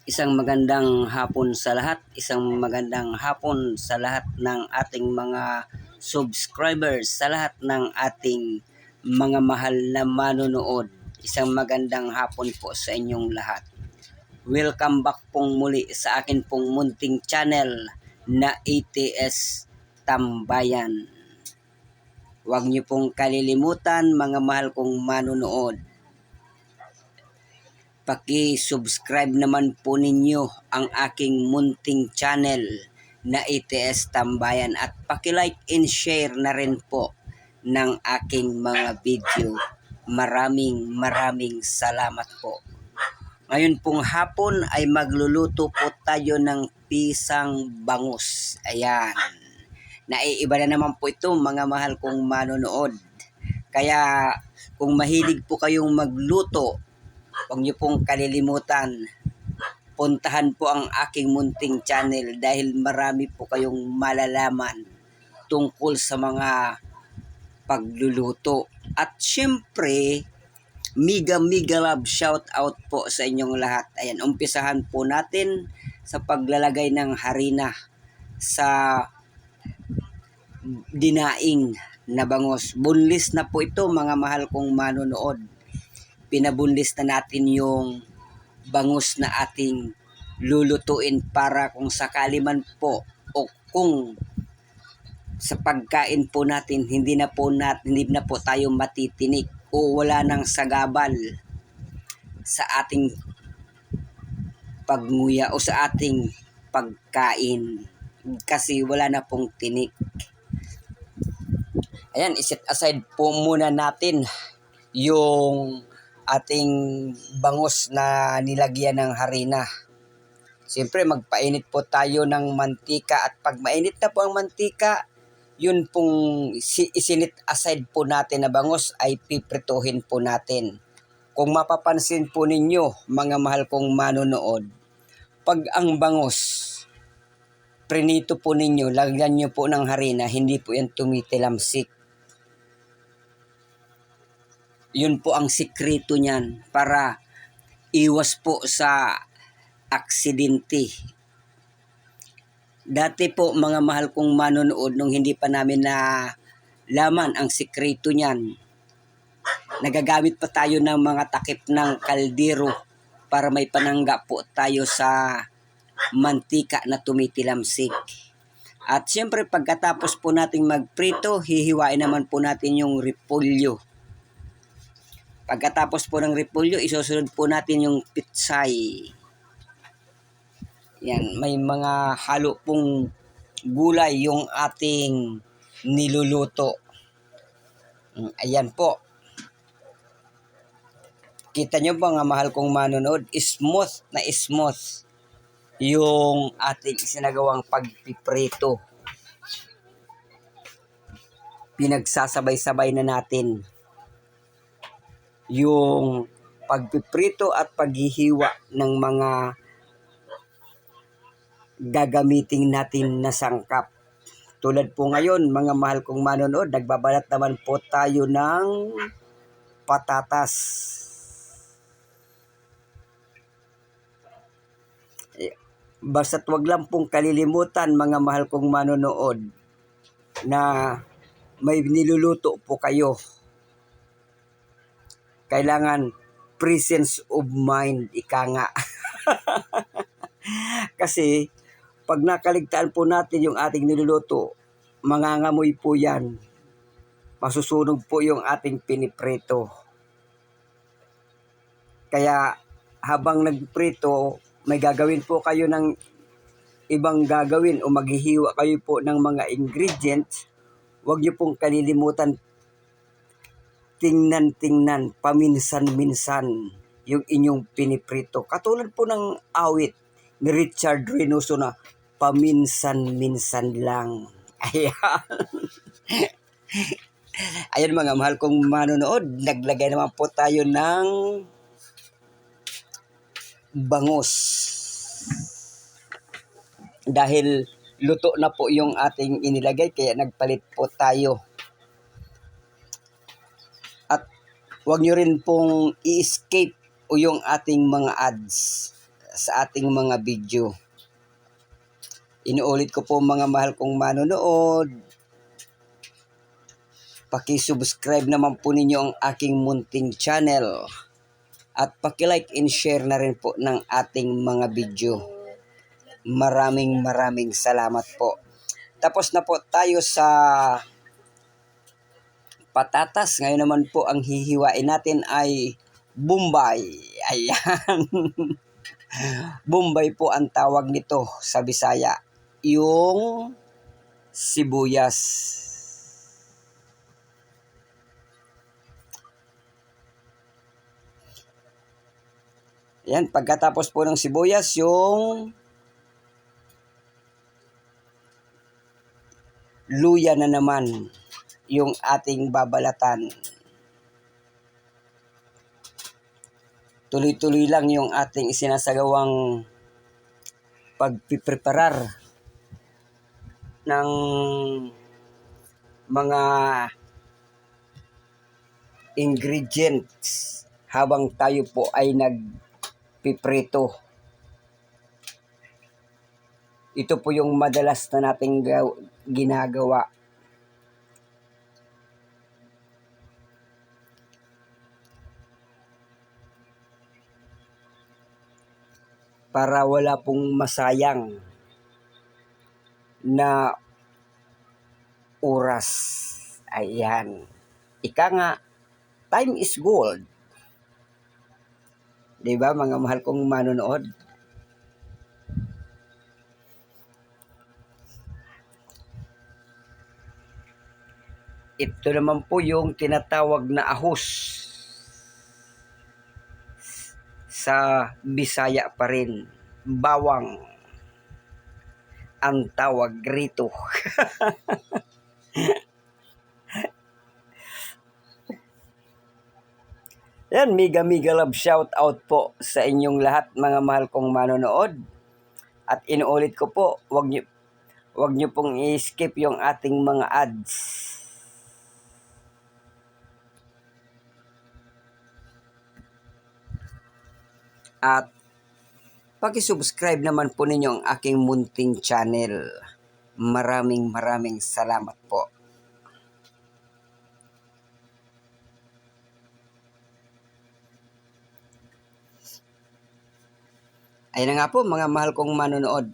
Isang magandang hapon sa lahat, isang magandang hapon sa lahat ng ating mga subscribers, sa lahat ng ating mga mahal na manonood. Isang magandang hapon po sa inyong lahat. Welcome back pong muli sa akin pong munting channel na ATS Tambayan. Huwag niyo pong kalilimutan mga mahal kong manonood. Paki-subscribe naman po ninyo ang aking munting channel na ATS Tambayan at paki-like and share na rin po ng aking mga video. Maraming salamat po. Ngayon pong hapon ay magluluto po tayo ng pisang bangus. Ayan. Naiiba na naman po ito mga mahal kong manonood. Kaya kung mahilig po kayong magluto, huwag niyo pong kalilimutan, puntahan po ang aking munting channel dahil marami po kayong malalaman tungkol sa mga pagluluto. At syempre, mega love shout out po sa inyong lahat. Ayan, umpisahan po natin sa paglalagay ng harina sa dinaing na bangus. Bunlis na po ito mga mahal kong manonood. Pinabunlis na natin yung bangus na ating lulutuin para kung sakali man po o kung sa pagkain po natin hindi na po tayo matitinik o wala nang sagabal sa ating pagnguya o sa ating pagkain kasi wala na pong tinik. Ayan, iset aside po muna natin yung ating bangus na nilagyan ng harina. Siyempre magpainit po tayo ng mantika at pag mainit na po ang mantika, yun pong isinit aside po natin na bangus ay piprituhin po natin. Kung mapapansin po ninyo mga mahal kong manonood, pag ang bangus prinito po ninyo, lagyan nyo po ng harina, hindi po yan tumitilamsik. Yun po ang sikreto niyan para iwas po sa aksidente. Dati po mga mahal kong manonood nung hindi pa namin na laman ang sikreto niyan, nagagamit pa tayo ng mga takip ng kaldero para may panangga po tayo sa mantika na tumitilamsik. At siyempre pagkatapos po nating magprito, hihiwain naman po natin yung repolyo. Pagkatapos po ng repolyo, isusunod po natin yung pitsay. Yan, may mga halo pong gulay yung ating niluluto. Ayan po. Kita nyo ba nga mahal kong manonood, smooth na smooth yung ating isinagawang pagpiprito. Pinagsasabay-sabay na natin yung pagpiprito at paghihiwa ng mga gagamitin natin na sangkap. Tulad po ngayon, mga mahal kong manonood, nagbabalat naman po tayo ng patatas. Basta't wag lang pong kalilimutan mga mahal kong manonood na may niluluto po kayo. Kailangan presence of mind, ika nga. Kasi pag nakaligtaan po natin yung ating niluluto, mangangamoy po yan. Masusunog po yung ating piniprito. Kaya habang nagprito, may gagawin po kayo ng ibang gagawin o maghihiwa kayo po ng mga ingredients, huwag niyo pong kalilimutan tingnan, paminsan-minsan yung inyong piniprito. Katulad po ng awit ni Richard Reynoso na paminsan-minsan lang. Ayan. Ayan mga mahal kong manonood, naglagay naman po tayo ng bangus. Dahil luto na po yung ating inilagay, kaya nagpalit po tayo. At huwag nyo rin pong i-escape o yung ating mga ads. sa ating mga video. Inuulit ko po mga mahal kong manonood, paki-subscribe naman po ninyo ang aking munting channel at paki-like and share na rin po ng ating mga video. Maraming salamat po. Tapos na po tayo sa patatas. Ngayon naman po ang hihiwain natin ay Bombay. Ayan. Bombay po ang tawag nito sa Bisaya. Yung sibuyas. Ayan, pagkatapos po ng sibuyas, yung luya na naman yung ating babalatan. Tuloy-tuloy lang yung ating isinasagawang pagpipreparar ng mga ingredients habang tayo po ay nagpiprito. Ito po yung madalas na nating ginagawa. Para wala pong masayang na oras. Ayan. Ika nga, time is gold. Diba mga mahal kong manonood? Ito naman po yung tinatawag na ahos. Sa Bisaya pa rin, bawang ang tawag rito. Yan, mega love shout out po sa inyong lahat mga mahal kong manonood. At inuulit ko po, wag nyo pong i-skip yung ating mga ads. At paki-subscribe naman po ninyo ang aking munting channel. Maraming salamat po. Ayun na nga po mga mahal kong manonood.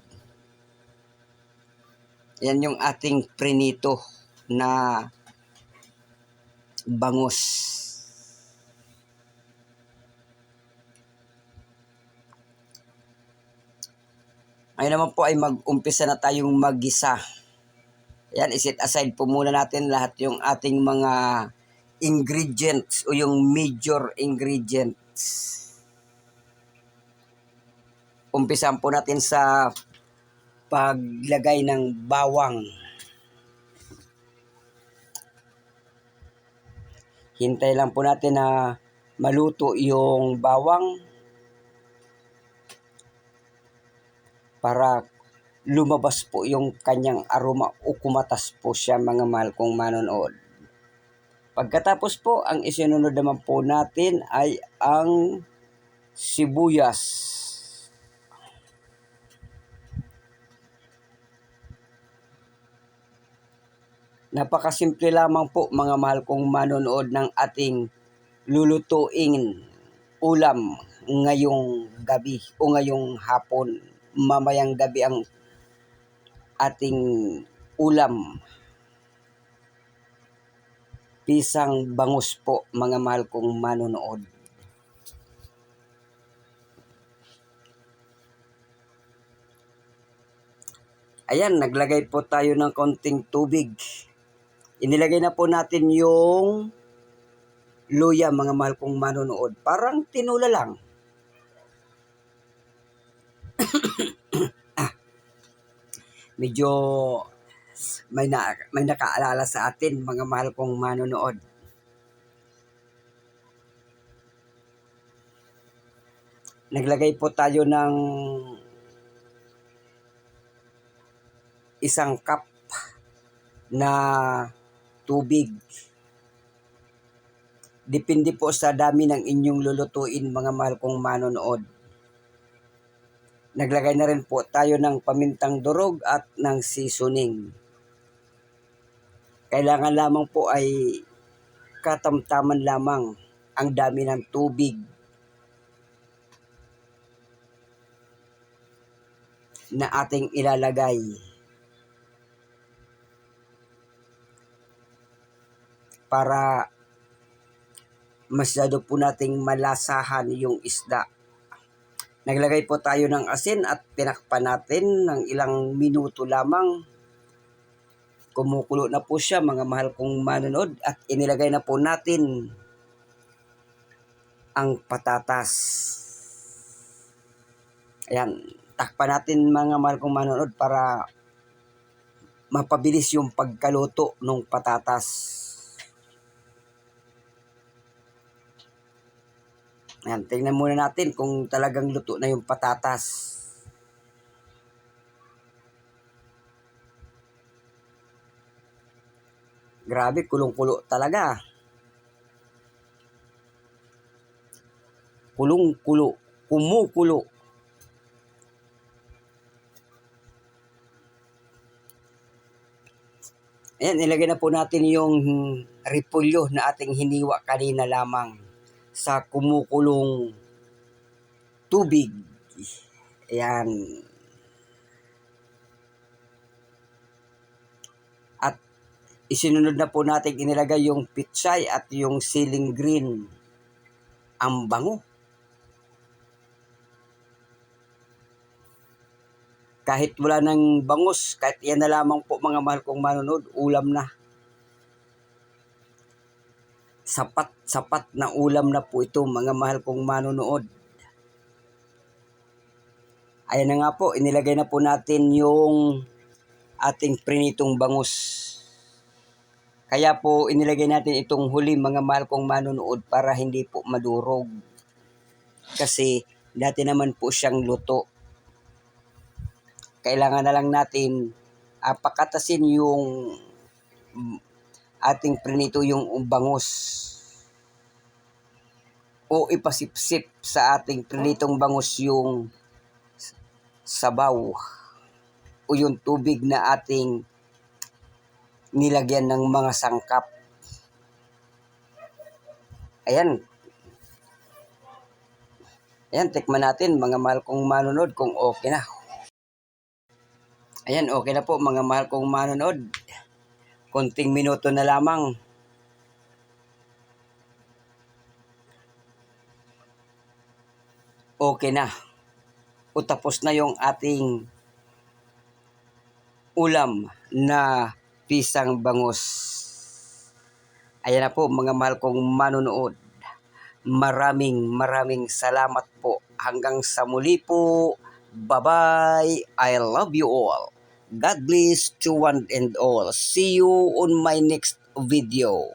Yan yung ating prinito na bangus. Ngayon naman po ay mag-umpisa na tayong mag-gisa. Yan, iset aside po muna natin lahat yung ating mga ingredients o yung major ingredients. Umpisan po natin sa paglagay ng bawang. Hintay lang po natin na maluto yung bawang para lumabas po yung kanyang aroma o kumatas po siya mga mahal kong manonood. Pagkatapos po, ang isinunod naman po natin ay ang sibuyas. Napakasimple lamang po mga mahal kong manonood ng ating lulutuin ulam ngayong gabi o ngayong hapon. Mamayang gabi ang ating ulam. Pisang bangus po mga mahal kong manonood. Ayan, naglagay po tayo ng konting tubig. Inilagay na po natin yung luya mga mahal kong manonood. Parang tinula lang. Medyo may nakaalala sa atin mga mahal kong manonood. Naglagay po tayo ng 1 cup na tubig. Depende po sa dami ng inyong lulutuin mga mahal kong manonood. Naglagay na rin po tayo ng pamintang durog at ng seasoning. Kailangan lamang po ay katamtaman lamang ang dami ng tubig na ating ilalagay para masyado po nating malasahan yung isda. Naglagay po tayo ng asin at tinakpan natin ng ilang minuto lamang. Kumukulo na po siya, mga mahal kong manonood, at inilagay na po natin ang patatas. Ayan, takpan natin mga mahal kong manonood para mapabilis yung pagkaluto ng patatas. Ayan, tingnan muna natin kung talagang luto na yung patatas. Grabe, kulong-kulo talaga. Kulong-kulo, kumukulo. Ayan, ilagay na po natin yung repolyo na ating hiniwa kanina lamang sa kumukulong tubig. Ayan. At isinunod na po natin inilagay yung pitsay at yung siling green. Ang bango. Kahit wala ng bangus, kahit yan na lamang po mga mahal kong manonood, ulam na. Sapat na ulam na po ito mga mahal kong manonood. Ayan na nga po, inilagay na po natin yung ating prinitong bangus. Kaya po inilagay natin itong huli mga mahal kong manonood para hindi po madurog. Kasi dati naman po siyang luto. Kailangan na lang natin pakatasin yung ating prinito yung bangus. O ipasipsip sa ating prinitong bangus yung sabaw o yung tubig na ating nilagyan ng mga sangkap. Ayan. Ayan, tikman natin mga mahal kong manonood kung okay na. Ayan, okay na po mga mahal kong manonood. Konting minuto na lamang. Okay na. O tapos na yung ating ulam na pisang bangus. Ayan na po mga mahal kong manonood. Maraming salamat po. Hanggang sa muli po. Bye-bye. I love you all. God bless to one and all. See you on my next video.